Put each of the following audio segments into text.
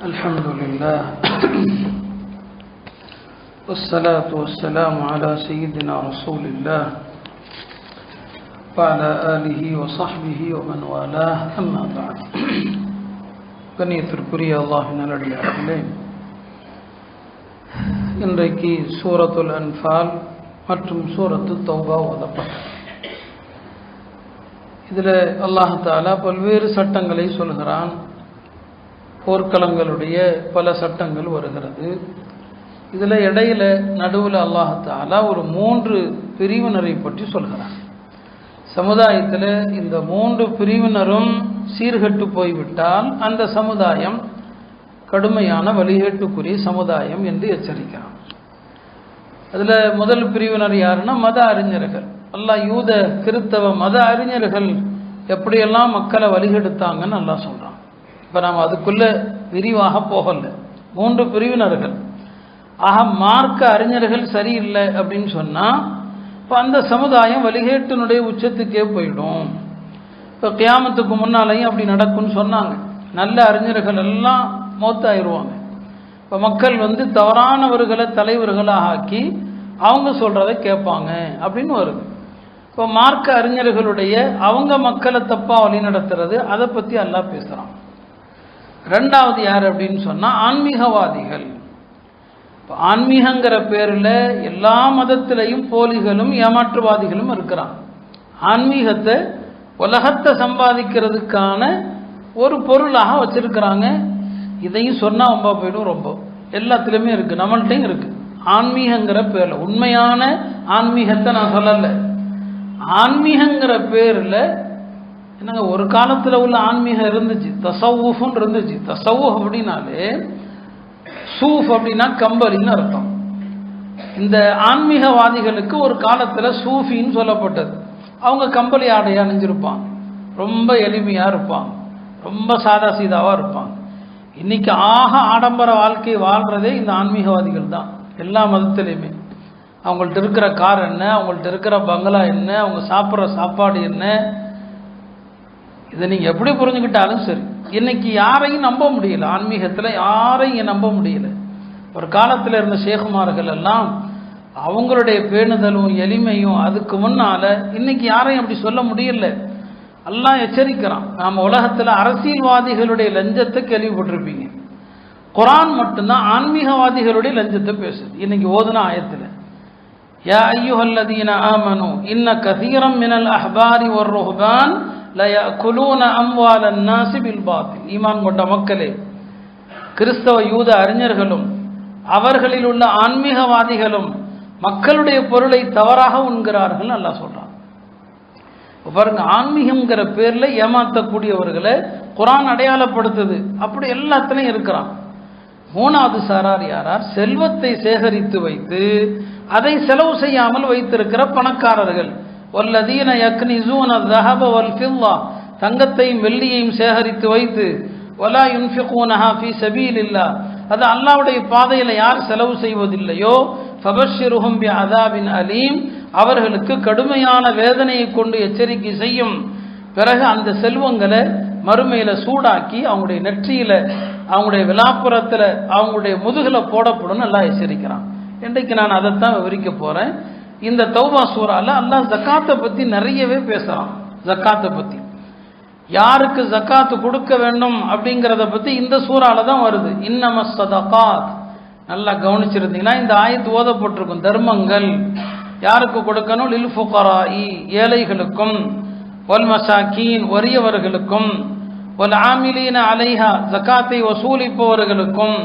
الحمد لله والصلاة والسلام على سيدنا رسول الله وعلى آله وصحبه ومن والاه أما بعد. கண்ணியத்திற்குரிய அல்லாஹ்வின் நல்லடியார்களே, இன்றைக்கு சூரத்துல் அன்ஃபால் மற்றும் சூரத்து தௌபா ஓதப்பட்டது. இதில் அல்லாஹ் தஆலா பல்வேறு சட்டங்களை சொல்கிறான். போர்க்களங்களுடைய பல சட்டங்கள் வருகிறது. இதில் இடையில நடுவில் அல்லாஹ் தஆலா ஒரு 3 பிரிவினரை பற்றி சொல்கிறான். சமுதாயத்தில் இந்த 3 பிரிவினரும் சீர்கெட்டு போய்விட்டால் அந்த சமுதாயம் கடுமையான வழிகேட்டுக்குரிய சமுதாயம் என்று எச்சரிக்கிறான். அதில் முதல் பிரிவினர் யாருன்னா மத அறிஞர்கள். அல்லாஹ் யூத கிறிஸ்தவ மத அறிஞர்கள் எப்படியெல்லாம் மக்களை வழிகெடுத்தாங்கன்னு அல்லாஹ் சொல்கிறான். இப்போ நாம் அதுக்குள்ள விரிவாக போகல. 3 பிரிவினர்கள். ஆக மார்க்க அறிஞர்கள் சரியில்லை அப்படின்னு சொன்னால் இப்போ அந்த சமுதாயம் வழிகேட்டினுடைய உச்சத்துக்கே போயிடும். இப்போ கியாமத்துக்கு முன்னாலேயும் அப்படி நடக்கும்னு சொன்னாங்க. நல்ல அறிஞர்கள் எல்லாம் மௌத்தாயிருவாங்க. இப்போ மக்கள் தவறானவர்களை தலைவர்களாக ஆக்கி அவங்க சொல்கிறத கேட்பாங்க அப்படின்னு வருது. இப்போ மார்க்க அறிஞர்களுடைய அவங்க மக்களை தப்பாக வழி நடத்துறது, அதை பற்றி அல்லாஹ் பேசுகிறான். 2வது யார் அப்படின்னு சொன்னால் ஆன்மீகவாதிகள். இப்போ ஆன்மீகங்கிற பேரில் எல்லா மதத்திலையும் போலிகளும் ஏமாற்றுவாதிகளும் இருக்கிறான். ஆன்மீகத்தை உலகத்தை சம்பாதிக்கிறதுக்கான ஒரு பொருளாக வச்சிருக்கிறாங்க. இதையும் சொன்னால் ரொம்ப போயிடும். ரொம்ப எல்லாத்துலேயுமே இருக்குது, நம்மள்கிட்டையும் இருக்குது. ஆன்மீகங்கிற பேரில் உண்மையான ஆன்மீகத்தை நான் சொல்லலை. ஆன்மீகங்கிற பேரில் என்னங்க, ஒரு காலத்தில் உள்ள ஆன்மீகம் இருந்துச்சு, தசவுஃப்னு இருந்துச்சு. தசவுஃப் அப்படின்னாலே சூஃப் அப்படின்னா கம்பளின்னு அர்த்தம். இந்த ஆன்மீகவாதிகளுக்கு ஒரு காலத்தில் சூஃபின்னு சொல்லப்பட்டது. அவங்க கம்பளி ஆடையை அணிஞ்சிருப்பாங்க, ரொம்ப எளிமையாக இருப்பாங்க, ரொம்ப சாதா சீதாவாக இருப்பாங்க. இன்னைக்கு ஆடம்பர வாழ்க்கையை வாழ்கிறதே இந்த ஆன்மீகவாதிகள் தான். எல்லா மதத்திலையுமே அவங்கள்ட்ட இருக்கிற கார் என்ன, அவங்கள்ட்ட இருக்கிற பங்களா என்ன, அவங்க சாப்பிட்ற சாப்பாடு என்ன, இதை நீங்கள் எப்படி புரிஞ்சுக்கிட்டாலும் சரி. இன்னைக்கு யாரையும் நம்ப முடியல. ஆன்மீகத்தில் யாரையும் நம்ப முடியல. ஒரு காலத்தில் இருந்த ஷேகுமார்கள் எல்லாம் அவங்களுடைய பேணுதலும் எளிமையும் அதுக்கு முன்னால் இன்னைக்கு யாரையும் அப்படி சொல்ல முடியல. எல்லாம் எச்சரிக்கிறான். நாம் உலகத்தில் அரசியல்வாதிகளுடைய லஞ்சத்தை கேள்விப்பட்டிருப்பீங்க. குர்ஆன் மட்டும்தான் ஆன்மீகவாதிகளுடைய லஞ்சத்தை பேசுது. இன்னைக்கு ஓதுன ஆயத்தில் யா அய்யுஹல்லதீன ஆமனு இன்ன கஸீரம் மினல் அஹ்பாரி வர் ருஹ்பான் லயஅகுலூன அம்வாலன் நாஸி பில் பாத்தில். ஈமான் கொண்ட மக்களே, கிறிஸ்தவ யூத அறிஞர்களும் அவர்களில் உள்ள ஆன்மீகவாதிகளும் மக்களுடைய பொருளை தவறாக உண்கிறார்கள் அல்லாஹ் சொல்றான். பாருங்க, ஆன்மீகம்ங்கிற பேர்ல ஏமாற்றக்கூடியவர்களை குர்ஆன் அடையாளப்படுத்துது. அப்படி எல்லாத்துலையும் இருக்கிறான். 3வது சாரார் யாரார்? செல்வத்தை சேகரித்து வைத்து அதை செலவு செய்யாமல் வைத்திருக்கிற பணக்காரர்கள். வல்லதீன யக்னிஸூன ذஹப வல்ஃபில்லா, தங்கத்தையும் வெள்ளியையும் சேகரித்து வைத்து வலா யுன்ஃபிகூனஹா ஃபீ ஸபீலில்லாஹ், அது அல்லாஹ்வுடைய பாதையில் யார் செலவு செய்வதில்லையோ ஃபபஷ்ஷிருஹும் பிஅஸாபின் அலீம், அவர்களுக்கு கடுமையான வேதனையை கொண்டு எச்சரிக்கை செய்யும். பிறகு அந்த செல்வங்களை மறுமையில சூடாக்கி அவங்களுடைய நெற்றியில, அவங்களுடைய விலாப்புறத்தில், அவங்களுடைய முதுகில போடப்படும் அல்லாஹ் எச்சரிக்கிறான். இன்றைக்கு நான் அதைத்தான் விவரிக்க போறேன். இந்த தௌபா சூரால அல்லாஹ் ஜக்காத்தை பத்தி நிறையவே பேசுறான். ஜக்காத்தை பத்தி, யாருக்கு ஜக்காத்து கொடுக்க வேண்டும் அப்படிங்கிறத பத்தி இந்த சூறால தான் வருது. இன்னமஸ் ஸதகாத். நல்லா கவனிச்சிருந்தீங்கன்னா இந்த ஆயத்து ஓதப்பட்டிருக்கும். தர்மங்கள் யாருக்கு கொடுக்கணும்? லில் ஃபுகராஇ, ஏழைகளுக்கும், வல் மசாக்கீன், வறியவர்களுக்கும், வல் ஆமிலீன அலைஹா, ஜக்காத்தை வசூலிப்பவர்களுக்கும்,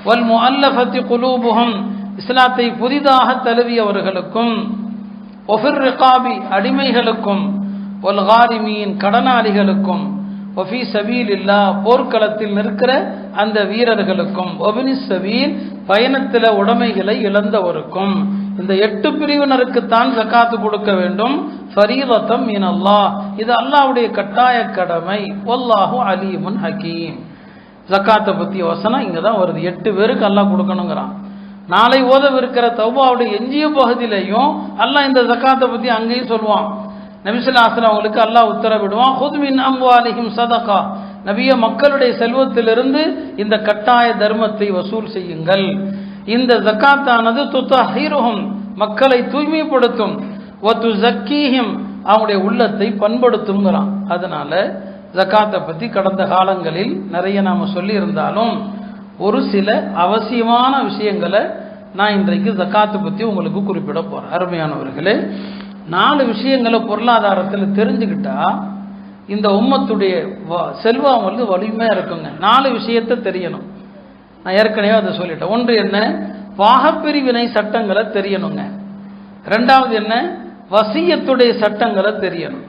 வல் முஅல்லஃபத்தி குலூபுஹும், இஸ்லாத்தை புதிதாக தழுவியவர்களுக்கும், ஒஃபிர் ரிகாபி, அடிமைகளுக்கும், ஒல் காரிமீன், கடனாளிகளுக்கும், ஒஃபி சபீலில்லாஹ், போர்க்களத்தில் நிற்கிற அந்த வீரர்களுக்கும், ஒபினி சபீல், பயணத்தில் உடைமைகளை இழந்தவருக்கும். இந்த 8 பிரிவினருக்குத்தான் ஜக்காத்து கொடுக்க வேண்டும். ஃபரீதத்தம் மினல்லாஹ், இது அல்லாஹ்வுடைய கட்டாய கடமை. வல்லாஹு அலீமுன் ஹக்கீம். ஜக்காத்தை பற்றிய வசனம் இங்கே தான் வருது. 8 பேருக்கு அல்லாஹ் கொடுக்கணுங்கிறான். நாளை ஓதவிருக்கிற தௌபாவுடைய எஞ்சிய பகுதியிலையும் அல்லாஹ் இந்த ஜக்காத்தை பற்றி அங்கேயும் சொல்லுவான். நபி ஸல்லல்லாஹு அலைஹி வஸல்லம் அவங்களுக்கு அல்லாஹ் உத்தரவிடுவான், ஹுத் மின் அம்வாலிஹிம் ஸதகா, நபியே மக்களுடைய செல்வத்திலிருந்து இந்த கட்டாய தர்மத்தை வசூல் செய்யுங்கள். இந்த ஜக்காத்தானது துத்தஹீருஹும் மக்களை தூய்மைப்படுத்தும், வதுஸக்கீஹிம் அவங்களுடைய உள்ளத்தை பண்படுத்துங்கிறான். அதனால ஜக்காத்தை பற்றி கடந்த காலங்களில் நிறைய நாம் சொல்லி இருந்தாலும் ஒரு சில அவசியமான விஷயங்களை நான் இன்றைக்கு ஜக்காத்தை பற்றி உங்களுக்கு குறிப்பிட போகிறேன். அருமையானவர்களே, 4 விஷயங்களை பொருளாதாரத்தில் தெரிஞ்சுக்கிட்டா இந்த உம்மத்துடைய செல்வம் வந்து வலிமையாக இருக்குங்க. 4 விஷயத்தை தெரியணும். நான் ஏற்கனவே அதை சொல்லிட்டேன். ஒன்று என்ன, பாகப்பிரிவினை சட்டங்களை தெரியணுங்க. 2வது என்ன, வசியத்துடைய சட்டங்களை தெரியணும்.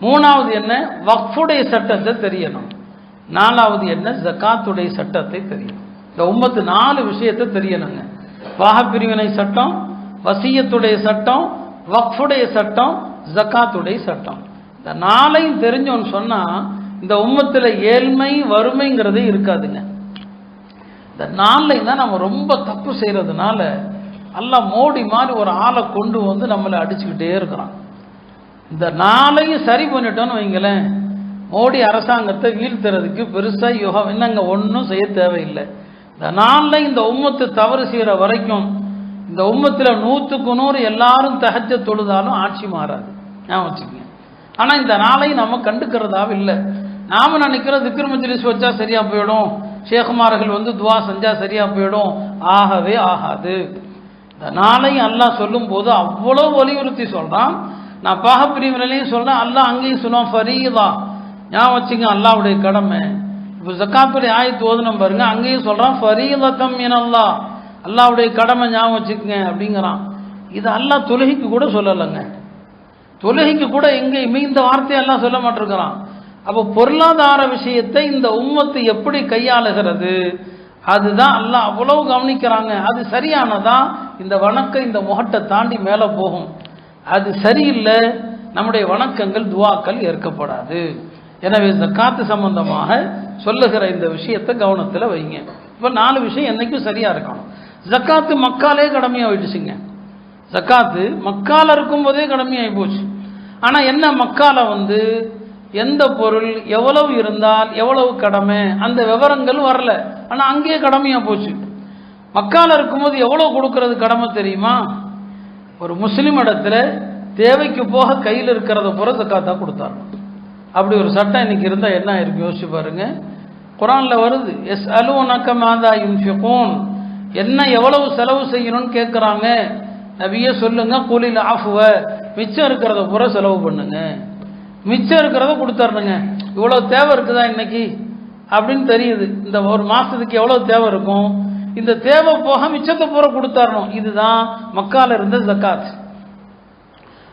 3வது என்ன, வக்ஃபுடைய சட்டத்தை தெரியணும். 4வது என்ன, ஜக்காத்துடைய சட்டத்தை தெரியணும். இந்த உம்மத்து 4 விஷயத்தை தெரியணுங்க. பாகப்பிரிவினை சட்டம், வசியத்துடைய சட்டம், வக்ஃபுடைய சட்டம், ஜக்காத்துடைய சட்டம். இந்த 4ஐயும் தெரிஞ்சோன்னு சொன்னா இந்த உம்மத்தில் ஏழ்மை வறுமைங்கிறதே இருக்காதுங்க. இந்த 4ஐயும் தான் நம்ம ரொம்ப தப்பு செய்யறதுனால அல்லாஹ் மோடி மாதிரி ஒரு ஆளை கொண்டு வந்து நம்மளை அடிச்சுக்கிட்டே இருக்கிறான். இந்த 4ஐயும் சரி பண்ணிட்டோன்னு வைங்களேன், மோடி அரசாங்கத்தை வீழ்த்துறதுக்கு பெருசா யோகம் என்னங்க ஒன்றும் செய்ய தேவையில்லை. இந்த 4ஐயும் இந்த உம்மத்து தவறு செய்கிற வரைக்கும் இந்த உம்மத்தில் 100க்கு 100 எல்லாரும் தஹஜ்ஜத் தொழுதாலும் ஆட்சி மாறாது. ஞாபகம் வச்சுக்கோங்க. ஆனால் இந்த 4ஐயும் நம்ம கண்டுக்கிறதாவே இல்லை. நாம் நினைக்கிறோம் திக்ர் மஜ்லிஸ் வச்சா சரியா போயிடும், ஷேகுமார்கள் வந்து துவா செஞ்சா சரியா போயிடும். ஆகவே ஆகாது. இந்த 4ஐயும் அல்லாஹ் சொல்லும் போது அவ்வளோ வலியுறுத்தி சொல்றான். நான் பாகப்பிரிவினையும் சொல்றேன், அல்லாஹ் அங்கேயும் சொல்லுவான் ஃபரீதா. ஞாபகம் வச்சுங்க, அல்லாஹ்வுடைய கடமை. இப்போ ஜக்காத்துடைய ஆயத்து ஓதுனம் பாருங்க, அங்கேயும் சொல்றான் ஃபரீதத்தம் மினல்லாஹ், அல்லாஹ்வுடைய கடமை ஞாபகம் வச்சுக்கங்க அப்படிங்கிறான். இது அல்லாஹ் தொழுகைக்கு கூட சொல்லலைங்க. தொழுகைக்கு கூட எங்கேயுமே இந்த வார்த்தையை எல்லாம் சொல்ல மாட்டிருக்கிறான். அப்போ பொருளாதார விஷயத்தை இந்த உம்மத்து எப்படி கையாளுகிறது அதுதான் அல்லாஹ் அவ்வளவு கவனிக்கிறாங்க. அது சரியானதா இந்த வணக்கம் இந்த முகட்டை தாண்டி மேலே போகும். அது சரியில்லை, நம்முடைய வணக்கங்கள் துவாக்கள் ஏற்கப்படாது. எனவே ஜக்காத்து சம்பந்தமாக சொல்லுகிற இந்த விஷயத்தை கவனத்தில் வைங்க. இப்போ 4 விஷயம் என்னைக்கும் சரியா இருக்கணும். ஜக்காத்து மக்காலே கடமையாயிடுச்சுங்க. ஜக்காத்து மக்கால இருக்கும் போதே கடமையாகி போச்சு. ஆனால் என்ன, மக்கால வந்து எந்த பொருள் எவ்வளவு இருந்தால் எவ்வளவு கடமை அந்த விவரங்கள் வரல. ஆனால் அங்கேயே கடமையா போச்சு. மக்கால இருக்கும்போது எவ்வளவு கொடுக்கறது கடமை தெரியுமா? ஒரு முஸ்லிம் இடத்துல தேவைக்கு போக கையில் இருக்கிறத பூரா ஜக்காத்தா கொடுத்தாரு. அப்படி ஒரு சட்டம் இன்னைக்கு இருந்தால் என்ன இருக்கு யோசிச்சு பாருங்க. குரான்ல வருது, எஸ் அலுவனக மாதா யுன்ஃபிகூன், என்ன எவ்வளவு செலவு செய்யணும்னு கேட்குறாங்க. நபியே சொல்லுங்க, கூலில் ஆஃபுவ, மிச்சம் இருக்கிறத பூரா செலவு பண்ணுங்க, மிச்சம் இருக்கிறத கொடுத்துறணுங்க. இவ்வளோ தேவை இருக்குதா இன்னைக்கு அப்படின்னு தெரியுது. இந்த ஒரு மாதத்துக்கு எவ்வளோ தேவை இருக்கும், இந்த தேவை போக மிச்சத்தை பூரா கொடுத்துறணும். இதுதான் மக்கால இருந்த ஜக்காத்.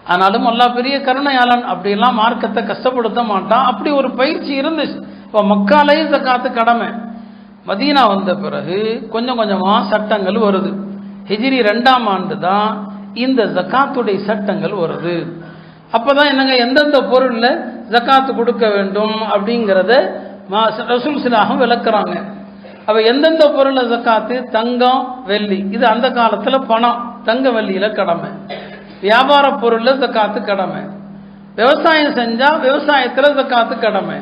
ஆனாலும் அல்லாஹ் பெரிய கருணையாளன், அப்படியெல்லாம் மார்க்கத்தை கஷ்டப்படுத்த மாட்டான். அப்படி ஒரு பயிற்சி இருந்துச்சு. இப்போ மக்காலேயே ஜக்காத்து கடமை. மதீனா வந்த பிறகு கொஞ்சம் கொஞ்சமாக சட்டங்கள் வருது. ஹிஜ்ரி 2ஆம் ஆண்டு தான் இந்த ஜக்காத்துடைய சட்டங்கள் வருது. அப்போதான் என்னங்க எந்தெந்த பொருளில் ஜக்காத்து கொடுக்க வேண்டும் அப்படிங்கிறத ரசூல் ஸல்லல்லாஹு விளக்குறாங்க. அப்போ எந்தெந்த பொருளில் ஜக்காத்து, தங்கம் வெள்ளி, இது அந்த காலத்தில் பணம் தங்க வெள்ளியில் கடமை. வியாபார பொருளில் ஜக்காத்து கடமை. விவசாயம் செஞ்சால் விவசாயத்தில் ஜக்காத்து கடமை.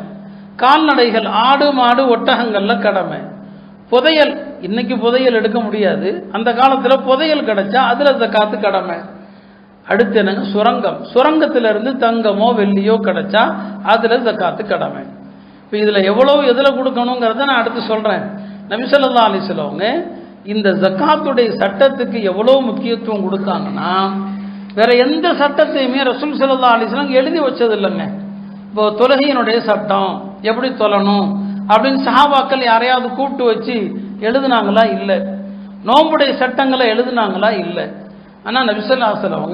கால்நடைகள் ஆடு மாடு ஒட்டகங்களில் கடமை. புதையல், இன்னைக்கு புதையல் எடுக்க முடியாது, அந்த காலத்தில் புதையல் கிடைச்சா அதில் ஜக்காத்து கடமை. அடுத்து என்னங்க, சுரங்கம், சுரங்கத்திலிருந்து தங்கமோ வெள்ளியோ கிடைச்சா அதில் ஜக்காத்து கடமை. இப்போ இதில் எவ்வளோ எதில் கொடுக்கணுங்கிறத நான் அடுத்து சொல்கிறேன். நபி ஸல்லல்லாஹு அலைஹி வஸல்லம் இந்த ஜக்காத்துடைய சட்டத்துக்கு எவ்வளோ முக்கியத்துவம் கொடுத்தாங்கன்னா வேற எந்த சட்டத்தையுமே ரசூல் ஸல்லல்லாஹு அலைஹி வஸல்லம் எழுதி வச்சது இல்லைங்க. இப்போ தொழுகையினுடைய சட்டம் எப்படி தொழணும் அப்படின்னு சஹாபாக்கள் யாரையாவது கூப்பிட்டு வச்சு எழுதுனாங்களா? இல்லை. நோம்புடைய சட்டங்களை எழுதுனாங்களா? இல்லை. ஆனால் நபி ஸல்லல்லாஹு அலைஹி வஸல்லம்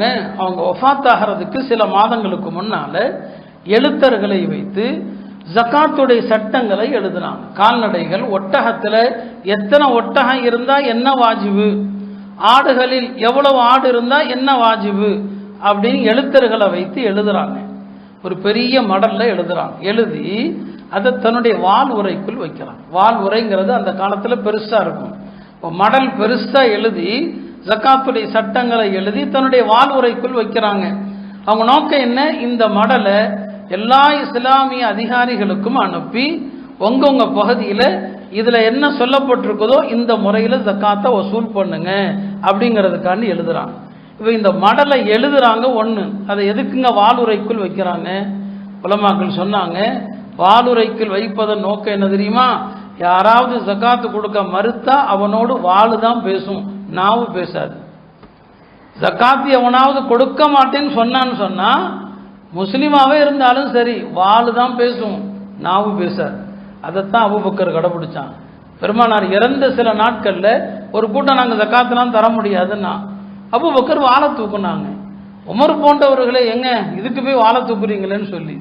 அவங்க வஃபாத் ஆகிறதுக்கு சில மாதங்களுக்கு முன்னால் எழுத்தர்களை வைத்து ஜக்காத்துடைய சட்டங்களை எழுதுனாங்க. கால்நடைகள், ஒட்டகத்தில் எத்தனை ஒட்டகம் இருந்தால் என்ன வாஜிபு, ஆடுகளில் எவ்வளவு ஆடு இருந்தால் என்ன வாஜிபு அப்படின்னு எழுத்தர்களை வைத்து எழுதுறாங்க. ஒரு பெரிய மடலில் எழுதுறாங்க. எழுதி அதை தன்னுடைய வால் உரைக்குள் வைக்கிறாங்க. வால் உரைங்கிறது அந்த காலத்தில் பெருசாக இருக்கும். இப்போ மடல் பெருசாக எழுதி ஜக்காத்துடைய சட்டங்களை எழுதி தன்னுடைய வால் உரைக்குள் வைக்கிறாங்க. அவங்க நோக்கம் என்ன, இந்த மடலை எல்லா இஸ்லாமிய அதிகாரிகளுக்கும் அனுப்பி உங்க பகுதியில் இதுல என்ன சொல்லப்பட்டிருக்குதோ இந்த முறையில் ஜக்காத்தை வசூல் பண்ணுங்க அப்படிங்கிறதுக்காண்டி எழுதுறாங்க. இப்போ இந்த மடலை எழுதுறாங்க ஒன்று, அதை எதுக்குங்க வாளுரைக்குள் வைக்கிறாங்க? உலமாக்கள் சொன்னாங்க, வாளுரைக்குள் வைப்பதன் நோக்கம் என்ன தெரியுமா? யாராவது ஜக்காத்து கொடுக்க மறுத்தா அவனோடு வாளு தான் பேசும், நாவு பேசாது. ஜக்காத்து எவனாவது கொடுக்க மாட்டேன்னு சொன்னான்னு சொன்னா முஸ்லிமாவே இருந்தாலும் சரி வாளு தான் பேசும், நாவு பேசாது. அதைத்தான் அபூபக்கர் கடைபிடிச்சான். பெருமானார் இறந்த சில நாட்கள்ல ஒரு கூட்டம் நாங்கள் ஜக்காத்துலாம் தர முடியாதுன்னா அபூபக்கர் வாழை தூக்குனாங்க. உமர் போன்றவர்களே எங்க இதுக்கு போய் வாழை தூக்குறீங்களேன்னு சொல்லி,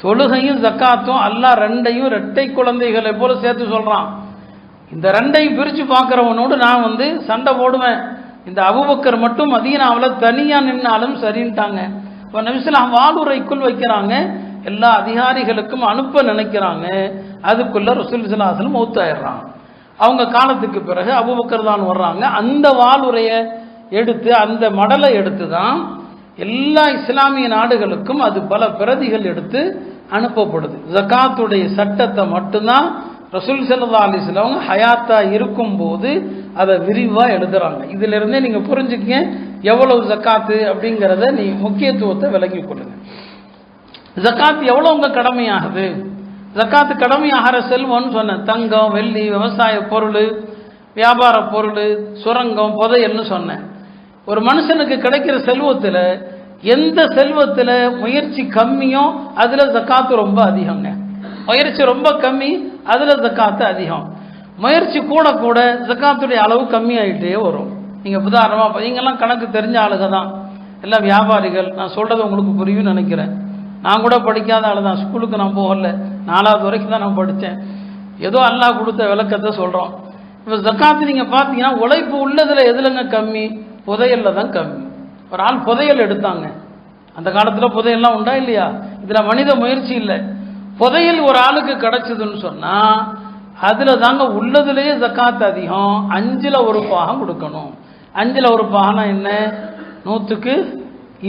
தொழுகையும் ஜக்காத்தும் அல்லாஹ் ரெண்டையும் இரட்டை குழந்தைகளை போல சேர்த்து சொல்றான். இந்த ரெண்டையும் பிரித்து பார்க்குறவனோடு நான் சண்டை போடுவேன். இந்த அபூபக்கர் மட்டும் மதீனாவில் தனியா நின்னாலும் சரின்ட்டாங்க. இப்போ நபி ஸல்லல்லாஹு வாளுரைக்குள் வைக்கிறாங்க, எல்லா அதிகாரிகளுக்கும் அனுப்ப நினைக்கிறாங்க. அதுக்குள்ள ரசூல் ஸல்லல்லாஹு அலைஹி வஸல்லம் மௌத்தாயிடுறாங்க. அவங்க காலத்துக்கு பிறகு அபூபக்கர் தான் வர்றாங்க. அந்த வாளுரையை எடுத்து அந்த மடலை எடுத்து தான் எல்லா இஸ்லாமிய நாடுகளுக்கும் அது பல பிரதிகள் எடுத்து அனுப்பப்படுது. ஜகாத்துடைய சட்டத்தை மட்டும்தான் ரசூல் ஸல்லல்லாஹு அலைஹி வஸல்லம் ஹயாத்தா இருக்கும்போது அதை விரிவாக எழுதுறாங்க. இதுல இருந்தே நீங்க புரிஞ்சுக்கங்க எவ்வளவு ஜக்காத்து அப்படிங்கிறத நீ முக்கியத்துவத்தை விளங்கி கொள்ளுங்க. ஜக்காத் எவ்வளவு உங்க கடமையாகுது? ஜக்காத்து கடமையாகிற செல்வம்னு சொன்ன தங்கம், வெள்ளி, விவசாய பொருள், வியாபார பொருள், சுரங்கம், புதையல்னு சொன்னேன். ஒரு மனுஷனுக்கு கிடைக்கிற செல்வத்தில் எந்த செல்வத்தில் முயற்சி கம்மியோ அதில் ஜக்காத்து ரொம்ப அதிகங்க. முயற்சி ரொம்ப கம்மி, அதில் ஜக்காத்து அதிகம். முயற்சி கூட கூட ஜக்காத்துடைய அளவு கம்மியாயிட்டே வரும். நீங்கள் உதாரணமாக நீங்கள்லாம் கணக்கு தெரிஞ்ச ஆளுக தான், எல்லாம் வியாபாரிகள். நான் சொல்கிறது உங்களுக்கு புரியும்னு நினைக்கிறேன். நான் கூட படிக்காத ஆள் தான், ஸ்கூலுக்கு நான் போகல, 4வது வரைக்கும் தான் நான் படித்தேன். ஏதோ அல்லாஹ் கொடுத்த விளக்கத்தை சொல்கிறோம். இப்போ ஜக்காத்து நீங்கள் பார்த்தீங்கன்னா உழைப்பு உள்ளதில் எதுலங்க கம்மி? புதையலில் தான் கம்மி. ஒரு ஆள் புதையல் எடுத்தாங்க, அந்த காலத்தில் புதையல்லாம் உண்டா இல்லையா? இதில் மனித முயற்சி இல்லை. புதையல் ஒரு ஆளுக்கு கிடைச்சதுன்னு சொன்னால் அதில் தாங்க உள்ளதுலேயே ஜக்காத்து அதிகம். 5ல் 1 பாகம் கொடுக்கணும். 5ல் 1 பாகம்னா என்ன? 100க்கு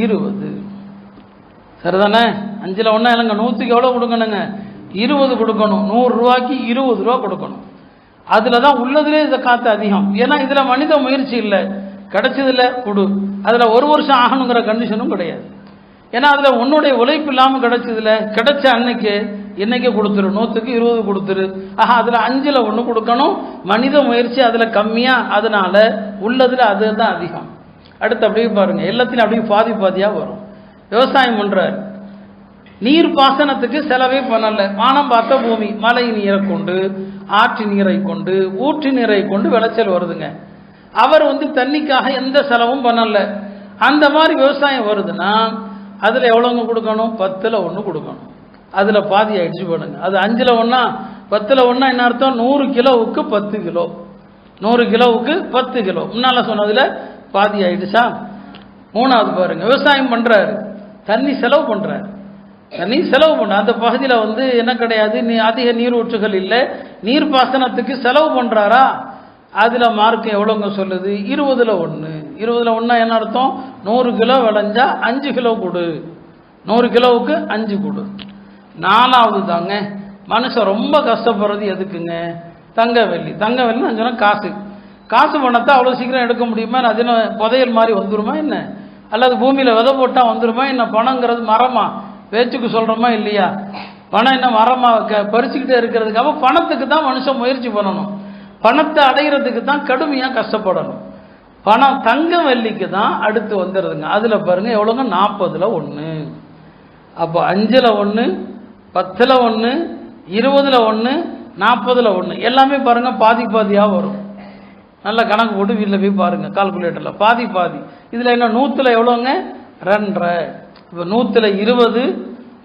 20 சரிதானே? 5ல் 1 இல்லைங்க, 100க்கு எவ்வளோ கொடுக்கணுங்க? 20 கொடுக்கணும். 100 ரூபாய்க்கு 20 ரூபா கொடுக்கணும். அதில் தான் உள்ளதுலேயே ஜக்காத்து அதிகம். ஏன்னா இதில் மனித முயற்சி இல்லை, கிடைச்சதில்ல கொடு. அதில் 1 வருஷம் ஆகணுங்கிற கண்டிஷனும் கிடையாது. ஏன்னா அதில் உன்னுடைய உழைப்பு இல்லாமல் கிடைச்சதில்ல, கிடைச்ச இன்னைக்கே கொடுத்துரு, 100க்கு 20 கொடுத்துரு. அதில் 5ல் 1 கொடுக்கணும். மனித முயற்சி அதில் கம்மியா, அதனால உள்ளதில் அதுதான் அதிகம். அடுத்து அப்படியே பாருங்க, எல்லாத்திலும் அப்படியே பாதி பாதியாக வரும். விவசாயம் பண்றாரு, நீர் பாசனத்துக்கு செலவே பண்ணல. வானம் பார்த்த பூமி, மழை நீரை கொண்டு, ஆற்று நீரை கொண்டு, ஊற்று நீரை கொண்டு விளைச்சல் வருதுங்க. அவர் தண்ணிக்காக எந்த செலவும் பண்ணல. அந்த மாதிரி விவசாயம் வருதுன்னா அதில் எவ்வளோங்க கொடுக்கணும்? 10ல் 1 கொடுக்கணும். அதில் பாதி ஆயிடுச்சு பண்ணுங்க. அது 5ல் 1, 10ல் 1 என்ன அர்த்தம்? 100 கிலோவுக்கு 10 கிலோ, 100 கிலோவுக்கு 10 கிலோ. முன்னால சொன்னதில் பாதி ஆயிடுச்சா? 3வது பாருங்க, விவசாயம் பண்றாரு, தண்ணி செலவு பண்றாரு. தண்ணி செலவு பண்ண அந்த பகுதியில் என்ன கிடையாது, அதிக நீரூற்றுகள் இல்லை, நீர் பாசனத்துக்கு செலவு பண்றாரா? அதில் மார்க்கம் எவ்வளோங்க சொல்லுது? 20ல் 1. 20ல் 1 என்ன அர்த்தம்? 100 கிலோ விளைஞ்சா 5 கிலோ கொடு, 100 கிலோவுக்கு 5 கொடு. 4வது தாங்க, மனுஷன் ரொம்ப கஷ்டப்படுறது எதுக்குங்க? தங்க வெள்ளி. தங்க வெள்ளி நான் சொன்னால் காசு. காசு பணத்தை அவ்வளோ சீக்கிரம் எடுக்க முடியுமா? அது என்ன புதையல் மாதிரி வந்துருமா என்ன? அல்லது பூமியில் விதை போட்டால் வந்துருமா என்ன? பணங்கிறது மரமா? பேச்சுக்கு சொல்கிறோமா இல்லையா? பணம் என்ன மரமா பறிச்சுக்கிட்டே இருக்கிறதுக்கு? அப்போ பணத்துக்கு தான் மனுஷன் முயற்சி பண்ணணும். பணத்தை அடைகிறதுக்கு தான் கடுமையாக கஷ்டப்படணும். பணம் தங்கம் வெள்ளிக்கு தான் அடுத்து வந்துடுதுங்க. அதில் பாருங்க எவ்வளோங்க? 40ல் 1. அப்போ 5ல் 1, 10ல் 1, 20ல் 1, 40ல் 1 எல்லாமே பாருங்க பாதி பாதியாக வரும். நல்ல கணக்கு போட்டு வீட்டில் போய் பாருங்க கால்குலேட்டரில், பாதி பாதி. இதில் என்ன 100ல் எவ்வளோங்க? 2.5. இப்போ 100ல் 20,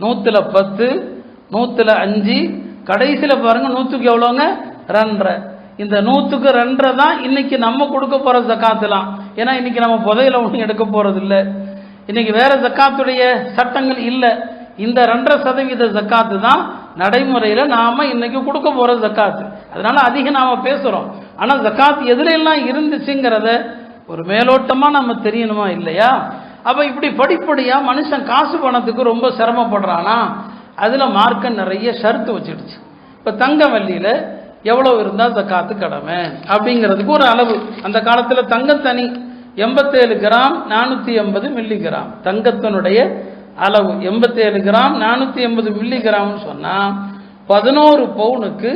100ல் 10, 100ல் 5, கடைசியில் பாருங்க 100க்கு எவ்வளோங்க? 2.5. இந்த 100க்கு 2.5 தான் இன்னைக்கு நம்ம கொடுக்க போற ஜக்காத்துலாம். ஏன்னா இன்னைக்கு நம்ம புதையில ஒன்றும் எடுக்க போறது இல்லை, இன்னைக்கு வேற ஜக்காத்துடைய சட்டங்கள் இல்லை. இந்த 2.5% ஜக்காத்து தான் நடைமுறையில் நாம இன்னைக்கு கொடுக்க போற ஜக்காத்து. அதனால அதிகம் நாம பேசுறோம். ஆனா ஜக்காத் எதுல எல்லாம் இருந்துச்சுங்கிறத ஒரு மேலோட்டமா நம்ம தெரியணுமா இல்லையா? அப்ப இப்படி படிப்படியா மனுஷன் காசு பணத்துக்கு ரொம்ப சிரமப்படுறானா? அதுல மார்க்கம் நிறைய ஷர்த்து வச்சிடுச்சு. இப்போ தங்க வெள்ளியில் எவ்வளோ இருந்தால் ஜக்காத்து கடமை அப்படிங்கிறதுக்கு ஒரு அளவு. அந்த காலத்தில் தங்கம் தனி 87 கிராம் 480 மில்லிகிராம் தங்கத்தினுடைய அளவு 87 கிராம் 480 மில்லிகிராம்னு சொன்னால் 11 பவுனுக்கு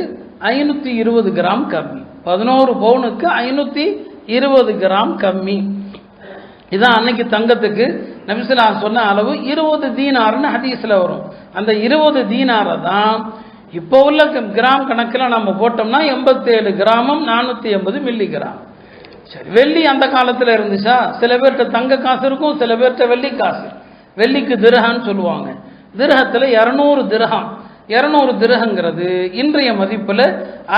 520 கிராம் கம்மி. 11 பவுனுக்கு 520 கிராம் கம்மி. இதான் அன்னைக்கு தங்கத்துக்கு நபிசுல்லா சொன்ன அளவு 20 தீனார்னு ஹதீஸில் வரும். அந்த 20 தீனாரை தான் இப்போ உள்ள கிராம் கணக்கில் நம்ம போட்டோம்னா 87 கிராமும் 480 மில்லிகிராம். சரி, வெள்ளி அந்த காலத்தில் இருந்துச்சா? சில பேர்கிட்ட தங்க காசு இருக்கும், சில பேர்கிட்ட வெள்ளி காசு. வெள்ளிக்கு திரஹான்னு சொல்லுவாங்க. திரஹத்தில் 200 திரஹம். 200 திரஹங்கிறது இன்றைய மதிப்பில்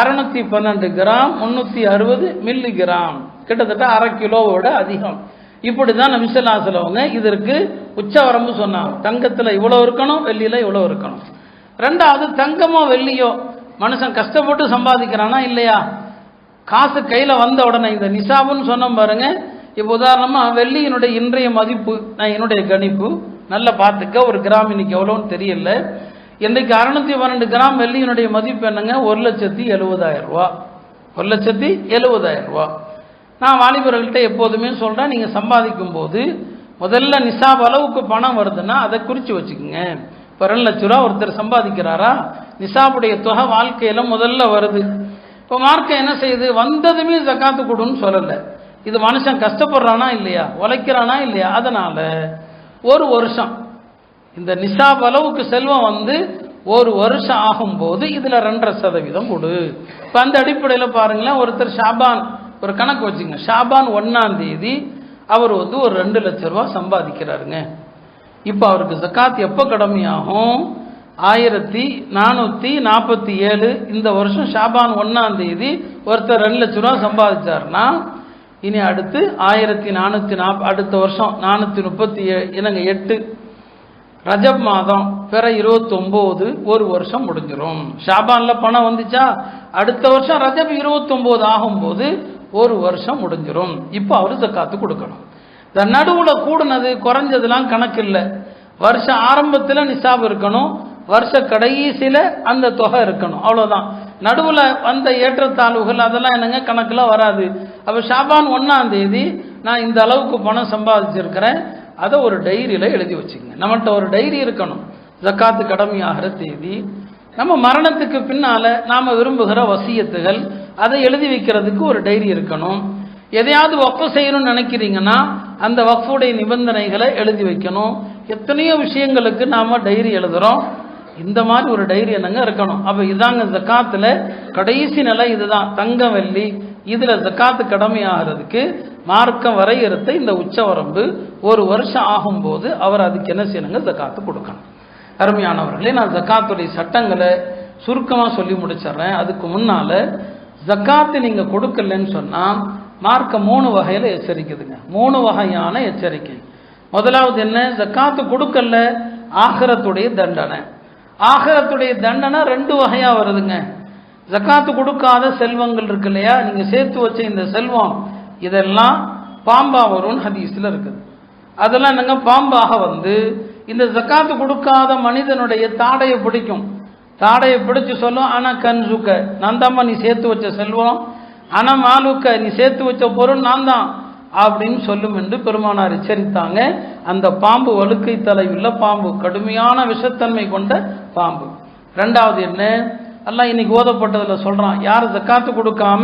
612 கிராம் 360 மில்லிகிராம், கிட்டத்தட்ட அரை கிலோவோட அதிகம். இப்படி தான் நபிசல்லா சொல்லுவாங்க இதற்கு உச்சவரம்பு சொன்னாங்க. தங்கத்தில் இவ்வளோ இருக்கணும், வெள்ளியில் இவ்வளோ இருக்கணும். ரெண்டாவது, தங்கமோ வெள்ளியோ மனுஷன் கஷ்டப்பட்டு சம்பாதிக்கிறானா இல்லையா? காசு கையில் வந்த உடனே இந்த நிசாபுன்னு சொன்ன பாருங்க. இப்போ உதாரணமாக வெள்ளியினுடைய இன்றைய மதிப்பு, நான் என்னுடைய கணிப்பு நல்லா பார்த்துக்க, ஒரு கிராம் இன்னைக்கு எவ்வளோன்னு தெரியல. இன்றைக்கு 612 கிராம் வெள்ளியினுடைய மதிப்பு என்னங்க? 1,70,000 ரூபா. 1,70,000 ரூபா. நான் வாலிபர்கள்ட்ட எப்போதுமே சொல்கிறேன், நீங்கள் சம்பாதிக்கும் போது முதல்ல நிசாப் அளவுக்கு பணம் வருதுன்னா அதை குறித்து வச்சுக்கோங்க. இப்போ 2 லட்ச ரூபா ஒருத்தர் சம்பாதிக்கிறாரா, நிசாபுடைய தொகை வாழ்க்கையில் முதல்ல வருது. இப்போ மார்க்கம் என்ன செய்யுது? வந்ததுமே ஜக்காத்து கொடுன்னு சொல்லலை. இது மனுஷன் கஷ்டப்படுறானா இல்லையா, உழைக்கிறானா இல்லையா? அதனால் ஒரு வருஷம் இந்த நிசாப் அளவுக்கு செல்வம் வந்து ஒரு வருஷம் ஆகும்போது இதில் 2.5% கொடு. இப்போ அந்த அடிப்படையில் பாருங்களேன், ஒருத்தர் ஷாபான் ஒரு கணக்கு வச்சுங்க, ஷாபான் 1ஆம் தேதி அவர் வந்து ஒரு 2 லட்ச ரூபா சம்பாதிக்கிறாருங்க. இப்போ அவருக்கு ஜக்காத் எப்போ கடமையாகும்? 1447. இந்த வருஷம் ஷாபான் 1ஆம் தேதி ஒருத்தர் 2 லட்ச ரூபா சம்பாதிச்சார்னா இனி அடுத்து 1440, அடுத்த வருஷம் 437 என்னங்க 8 ரஜப் மாதம் பிற 29 ஒரு வருஷம் முடிஞ்சிடும். ஷாபானில் பணம் வந்துச்சா, அடுத்த வருஷம் ரஜப் 29 ஆகும்போது ஒரு வருஷம் முடிஞ்சிடும். இப்போ அவர் ஜக்காத்து கொடுக்கணும். இந்த நடுவில் கூடுனது குறைஞ்சதுலாம் கணக்கு இல்லை. வருஷ ஆரம்பத்தில் நிசாப் இருக்கணும், வருஷ கடைசியில் அந்த தொகை இருக்கணும், அவ்வளோதான். நடுவில் வந்த ஏற்றத்தாழ்வுகள் அதெல்லாம் என்னங்க கணக்கில் வராது. அப்போ ஷாபான் 1ஆம் தேதி நான் இந்த அளவுக்கு பணம் சம்பாதிச்சிருக்கிறேன், அதை ஒரு டைரியில் எழுதி வச்சுக்கங்க. நம்மகிட்ட ஒரு டைரி இருக்கணும். ஜக்காத்து கடமையாகிற தேதி, நம்ம மரணத்துக்கு பின்னால் நாம் விரும்புகிற வசியத்துகள் அதை எழுதி வைக்கிறதுக்கு ஒரு டைரி இருக்கணும். எதையாவது வக்ஃப் செய்யணும்னு நினைக்கிறீங்கன்னா அந்த வக்ஃபுடைய நிபந்தனைகளை எழுதி வைக்கணும். எத்தனையோ விஷயங்களுக்கு நாம் டைரி எழுதுகிறோம். இந்த மாதிரி ஒரு டைரி என்னங்க இருக்கணும். அப்போ இதாங்க ஜக்காத்தில் கடைசி நிலை இதுதான். தங்க வெள்ளி இதில் ஜக்காத்து கடமையாகிறதுக்கு மார்க்கம் வரையறுத்த இந்த உச்சவரம்பு ஒரு வருஷம் ஆகும்போது அவர் அதுக்கு என்ன செய்யணுங்க? ஜக்காத்து கொடுக்கணும். அருமையானவர்களே, நான் ஜக்காத்துடைய சட்டங்களை சுருக்கமாக சொல்லி முடிச்சிட்றேன். அதுக்கு முன்னால் ஜக்காத்து நீங்கள் கொடுக்கலன்னு சொன்னால் மார்க்கம் 3 வகையில் எச்சரிக்குதுங்க. 3 வகையான எச்சரிக்கை. முதலாவது என்ன? ஜக்காத்து கொடுக்கல ஆகிரத்துடைய தண்டனை. ஆகிரத்துடைய தண்டனை 2 வகையாக வருதுங்க. ஜக்காத்து கொடுக்காத செல்வங்கள் இருக்கு இல்லையா, நீங்கள் சேர்த்து வச்ச இந்த செல்வம் இதெல்லாம் பாம்பா வரும்னு ஹதீஸில் இருக்குது. அதெல்லாம் என்னங்க பாம்பாக வந்து இந்த ஜக்காத்து கொடுக்காத மனிதனுடைய தாடையை பிடிக்கும். தாடையை பிடிச்சு சொல்லும், ஆனால் கன்சுக்க நான் தாம்மா நீ சேர்த்து வச்ச செல்வம், ஆனால் மாலுக்க நீ சேர்த்து வச்ச பொருள் நான் தான் அப்படின்னு சொல்லும் என்று பெருமானார் எச்சரித்தாங்க. அந்த பாம்பு வழுக்கை தலையுள்ள பாம்பு, கடுமையான விஷத்தன்மை கொண்ட பாம்பு. 2வது என்ன? அல்லாஹ் இன்னைக்கு ஓதப்பட்டதில் சொல்கிறான், யார் ஜக்காத்து கொடுக்காம